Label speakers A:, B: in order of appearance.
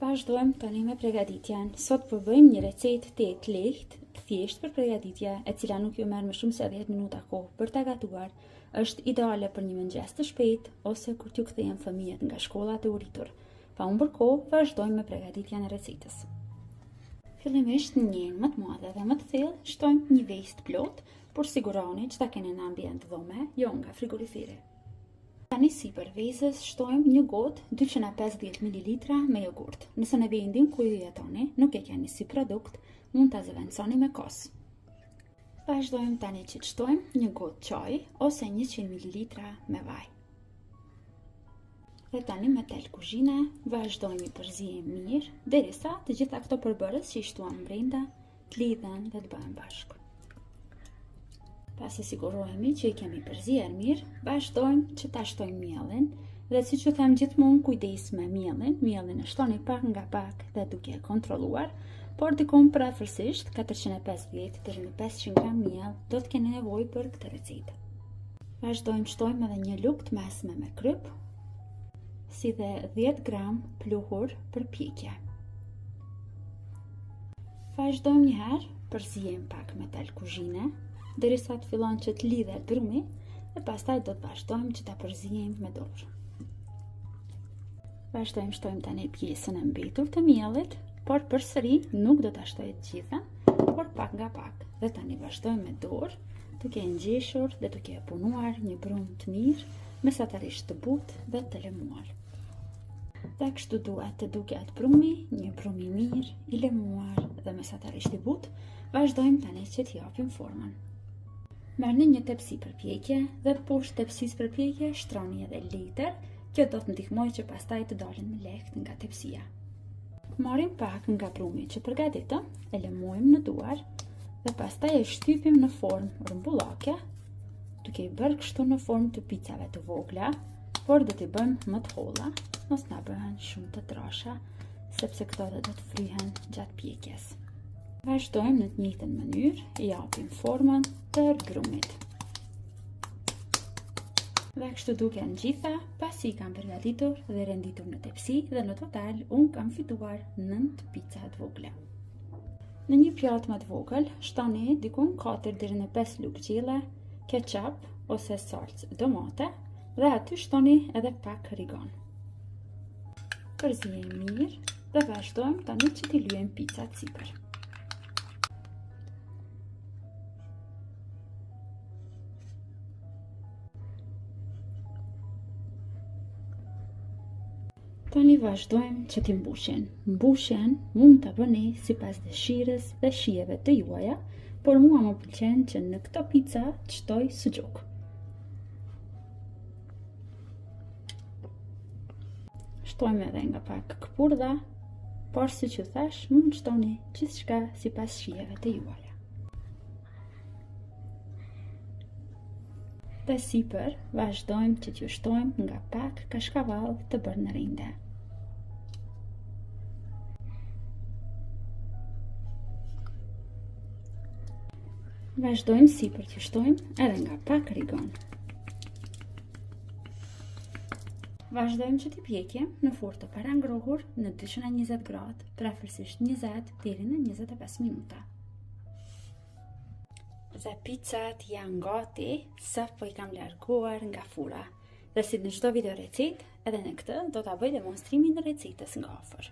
A: Vazhdojmë tani me përgatitjen. Sot po bëjmë një recetë të lehtë, thjesht për përgatitje, e cila nuk ju merr më shumë se 10 minuta kohë për ta gatuar. Është ideale për një mëngjes të shpejtë ose kur t'ju kthehen fëmijët nga shkolla të uritur. Pa humbur kohë, vazhdojmë me përgatitjen e recetës. Fillimisht në njën më të madhe dhe më të thellë, shtojmë një vezë të plotë, por siguroni që ta keni në ambient dhome, jo nga frigoriferi. Tani sipër vezës shtojmë një gotë 250 ml me jogurt. Nëse në vendin ku ju jetoni nuk e keni si produkt, mund ta zëvendësoni me kos. Vazhdojmë tani që të shtojmë një gotë çaj ose 100 ml me vaj. Dhe tani me tel kuzhine vazhdojmë i përziejmë mirë derisa të gjitha këto përbërës që i shtuam brenda të lidhen dhe të bëhen bashkë. Pasi sigurohemi që i kemi përzier mirë, vazhdojmë që ta shtojmë mielin dhe siç ju them gjithmonë kujdes me mielin. Mielin e shtoni pak nga pak dhe duke e kontrolluar, por dikom përafërsisht 450 deri në 500 gram miell do të keni nevojë për këtë recetë. Vazhdojmë shtojmë edhe një lugë të mesme me kryp, si dhe 10 gram pluhur për pjekje. Vazhdojmë një herë, përziejmë pak me tel kuzhine, derisa të fillon që të lidhet brumi dhe pastaj do të vazhdojmë që ta përziejmë me dorë. Vazhdojmë shtojmë tani pjesën e mbetur të miellit, por përsëri nuk do ta shtoj të gjitha, por pak nga pak. Dhe tani vazhdojmë me dorë, duke ngjeshur dhe duke punuar një brum të mirë, mesatarisht të butë dhe të lemuar. Dhe kështu duhet të duket brumi, një brum i mirë, i lemuar dhe mesatarisht i butë. Vazhdojmë tani që t'i japim formën. Merrni një tepsi për pjekje dhe poshtë tepsisë për pjekje shtroni edhe letër. Kjo do të ndihmojë që pastaj të dalin më lehtë nga tepsia. Marrim pak nga brumi që përgatitëm, e lëmojmë në duar dhe pastaj e shtypim në formë rrumbullake, duke i bërë kështu në formë të picave të vogla, por do t'i bëjmë më të holla, mos na bëhen shumë të trasha, sepse këto do të fryhen gjatë pjekjes. Vazhdojmë në të njëjtën mënyrë, i japim formën të brumit. Dhe kështu duken gjitha, pasi i kam përgatitur dhe renditur në tepsi dhe në total unë kam fituar 9 pica të vogla. Në një pjatë më të vogël, shtoni dikun 4 deri në 5 lugë gjelle, ketchup ose salcë domate dhe aty shtoni edhe pak rigon. Përziejmë mirë dhe vazhdojmë tani që t'i lyejmë picat sipër. Tani vazhdojmë që t'i mbushin. Mbushen mund t'a bëni sipas dëshirës dhe shijeve të juaja, por mua më pëlqen që në këto pica të shtoj suxhuk. Shtojmë edhe nga pak këpurdha, por siç ju thash, mund shtoni gjithçka sipas shijeve të juaja. Dhe sipër vazhdojmë që t'ju shtojmë nga pak kashkavall të bërë në rinde. Vazhdojmë sipër t'ju shtojmë edhe nga pak rigon. Vazhdojmë që t'i pjekim në furrë të parangrohur në 220 gradë, përafërsisht 20 deri në 25 minuta. Dhe picat janë gati, sa po i kam larguar nga fura. Dhe si në çdo video recetë, edhe në këtë do ta bëj demonstrimin e recetës nga afër.